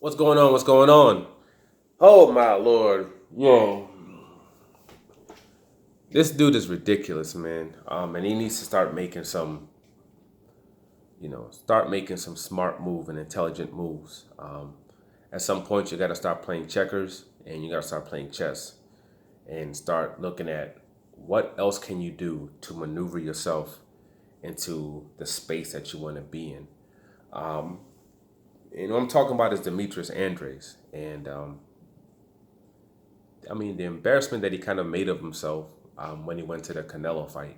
What's going on? What's going on? Oh my lord. Yo. This dude is ridiculous, man. And he needs to start making some smart move and intelligent moves. At some point you gotta start playing checkers and you gotta start playing chess and start looking at what else can you do to maneuver yourself into the space that you want to be in. Um, what I'm talking about is Demetrius Andres. And I mean, the embarrassment that he kind of made of himself when he went to the Canelo fight.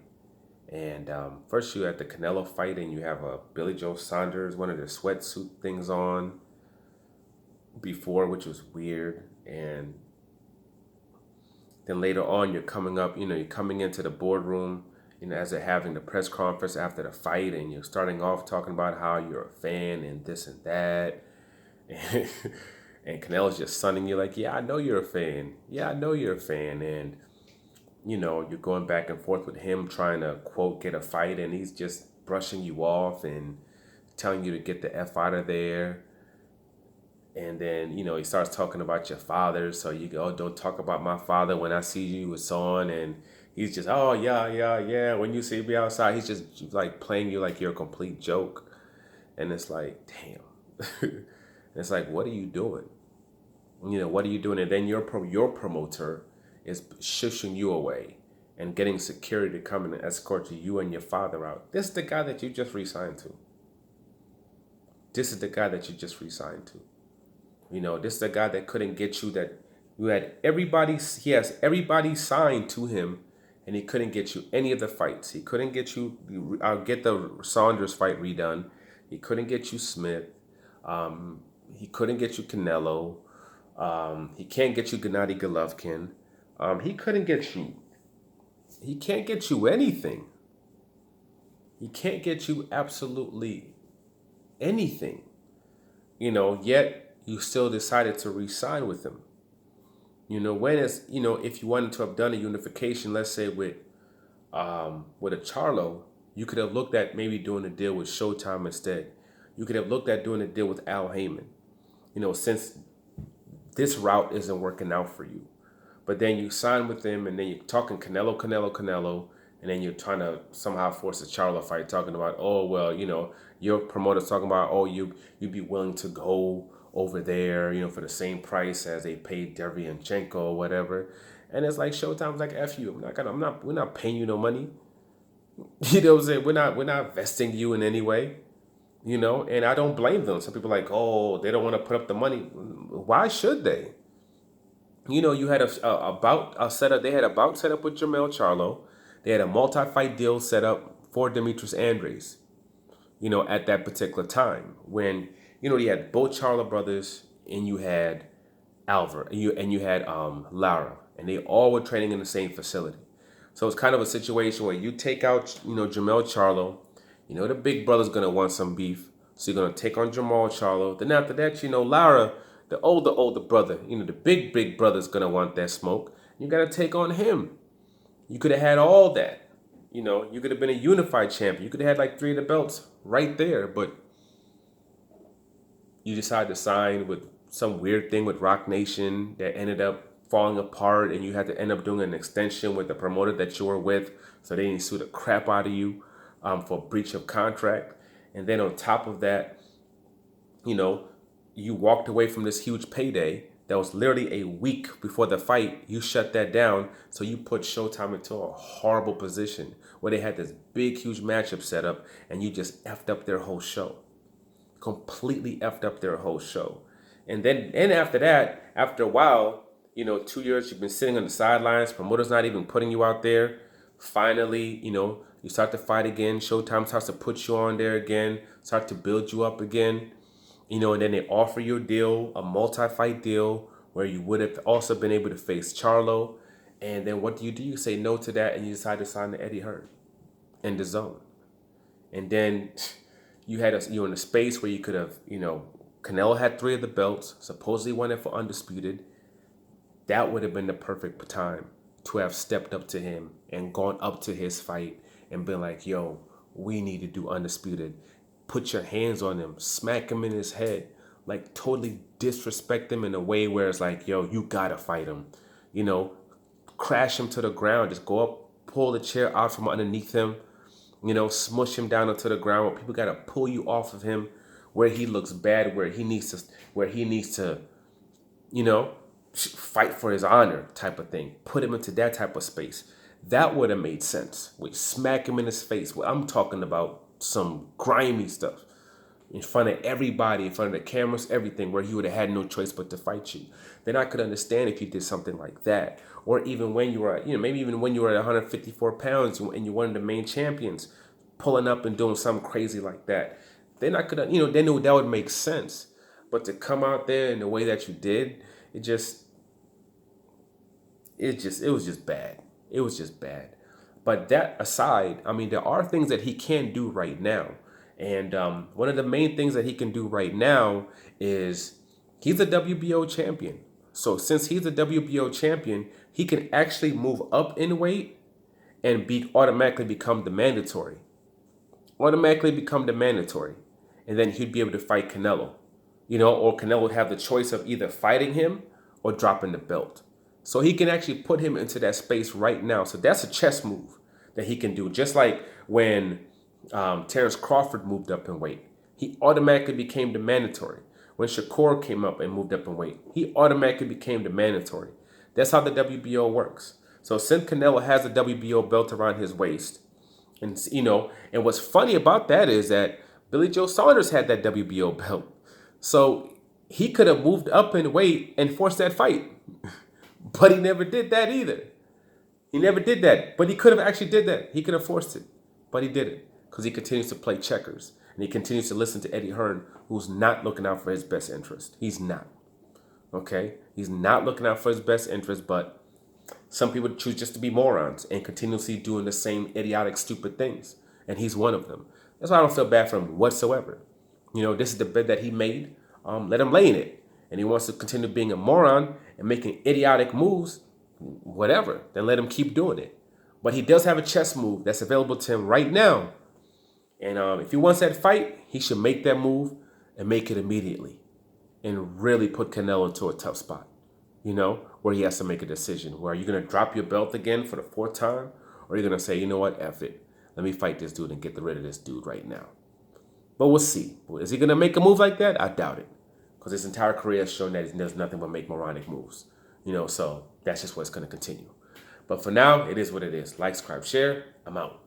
And first, you at the Canelo fight, and you have a Billy Joe Saunders, one of the sweatsuit things on before, which was weird. And then later on, you're coming into the boardroom, as they're having the press conference after the fight, and you're starting off talking about how you're a fan and this and that. And Canelo's just sunning you like, yeah, I know you're a fan. Yeah, I know you're a fan. And you're going back and forth with him trying to, quote, get a fight, and he's just brushing you off and telling you to get the F out of there. And then, he starts talking about your father. So you go, oh, don't talk about my father when I see you with son. And he's just, oh, yeah, yeah, yeah. When you see me outside, he's just like playing you like you're a complete joke. And it's like, damn. It's like, what are you doing? What are you doing? And then your promoter is shushing you away and getting security to come and escort you and your father out. This is the guy that you just re-signed to. This is the guy that you just re-signed to. This is the guy that couldn't get you that you had everybody. He has everybody signed to him, and he couldn't get you any of the fights. He couldn't get you. I'll get the Saunders fight redone. He couldn't get you Smith. He couldn't get you Canelo. He can't get you Gennady Golovkin. He couldn't get you. He can't get you anything. He can't get you absolutely anything. Yet you still decided to re-sign with him. If you wanted to have done a unification, let's say with a Charlo, you could have looked at maybe doing a deal with Showtime instead. You could have looked at doing a deal with Al Heyman. Since this route isn't working out for you. But then you sign with him, and then you're talking Canelo, and then you're trying to somehow force a Charlo fight, talking about, oh, well, your promoter's talking about, oh, you'd be willing to go over there, for the same price as they paid Derevyanchenko or whatever. And it's like Showtime's like, F you. We're not paying you no money. You know what I'm saying? We're not vesting you in any way. And I don't blame them. Some people are like, oh, they don't want to put up the money. Why should they? You had a bout set up. They had a bout set up with Jermell Charlo. They had a multi-fight deal set up for Demetrius Andres. At that particular time when you had both Charlo brothers and you had Alvarez and you had Lara, and they all were training in the same facility. So it's kind of a situation where you take out Jermell Charlo. The big brother's gonna want some beef, so you're gonna take on Jamal Charlo. Then after that, Lara, the older brother, the big brother's gonna want that smoke. You gotta take on him. You could have had all that. You could have been a unified champion. You could have had like 3 of the belts right there, but you decided to sign with some weird thing with Rock Nation that ended up falling apart, and you had to end up doing an extension with the promoter that you were with, so they didn't sue the crap out of you for breach of contract. And then on top of that, you walked away from this huge payday that was literally a week before the fight. You shut that down, so you put Showtime into a horrible position where they had this big, huge matchup set up, and you just effed up their whole show. Completely effed up their whole show. And after that, after a while, 2 years you've been sitting on the sidelines, promoters not even putting you out there. Finally, you start to fight again. Showtime starts to put you on there again, start to build you up again. And then they offer you a deal, a multi-fight deal, where you would have also been able to face Charlo. And then what do? You say no to that, and you decide to sign to Eddie Hearn in the zone. And then you're in a space where you could have, Canelo had 3 of the belts, supposedly wanted for undisputed. That would have been the perfect time to have stepped up to him and gone up to his fight and been like, yo, we need to do undisputed. Put your hands on him, smack him in his head, like totally disrespect him in a way where it's like, yo, you gotta fight him, you know, crash him to the ground, just go up, pull the chair out from underneath him, you know, smush him down onto the ground. Where people gotta pull you off of him, where he looks bad, where he needs to, you know, fight for his honor type of thing. Put him into that type of space. That would have made sense. We smack him in his face. Well, I'm talking about some grimy stuff in front of everybody, in front of the cameras, everything, where he would have had no choice but to fight you. Then I could understand if you did something like that. Or even when you were, you know, maybe even when you were at 154 pounds and you're one of the main champions, pulling up and doing something crazy like that. Then I could, you know, then that would make sense. But to come out there in the way that you did, it was just bad. It was just bad. But that aside, I mean, there are things that he can do right now. And one of the main things that he can do right now is he's a WBO champion. So since he's a WBO champion, he can actually move up in weight and automatically become the mandatory. Automatically become the mandatory. And then he'd be able to fight Canelo. You know, or Canelo would have the choice of either fighting him or dropping the belt. So he can actually put him into that space right now. So that's a chess move that he can do. Just like when Terrence Crawford moved up in weight, he automatically became the mandatory. When Shakur came up and moved up in weight, he automatically became the mandatory. That's how the WBO works. So since Canelo has a WBO belt around his waist, and you know, and what's funny about that is that Billy Joe Saunders had that WBO belt. So he could have moved up in weight and forced that fight. But he never did that either. He never did that. But he could have actually did that. He could have forced it. But he didn't. Because he continues to play checkers. And he continues to listen to Eddie Hearn, who's not looking out for his best interest. He's not. Okay? He's not looking out for his best interest, but some people choose just to be morons and continuously doing the same idiotic, stupid things. And he's one of them. That's why I don't feel bad for him whatsoever. You know, this is the bed that he made. Let him lay in it. And he wants to continue being a moron and making idiotic moves, whatever, then let him keep doing it. But he does have a chess move that's available to him right now. And if he wants that fight, he should make that move and make it immediately and really put Canelo into a tough spot, you know, where he has to make a decision. Where are you going to drop your belt again for the fourth time? Or are you going to say, you know what, F it. Let me fight this dude and get rid of this dude right now. But we'll see. Is he going to make a move like that? I doubt it. Because his entire career has shown that he does nothing but make moronic moves. You know, so that's just what's going to continue. But for now, it is what it is. Like, subscribe, share. I'm out.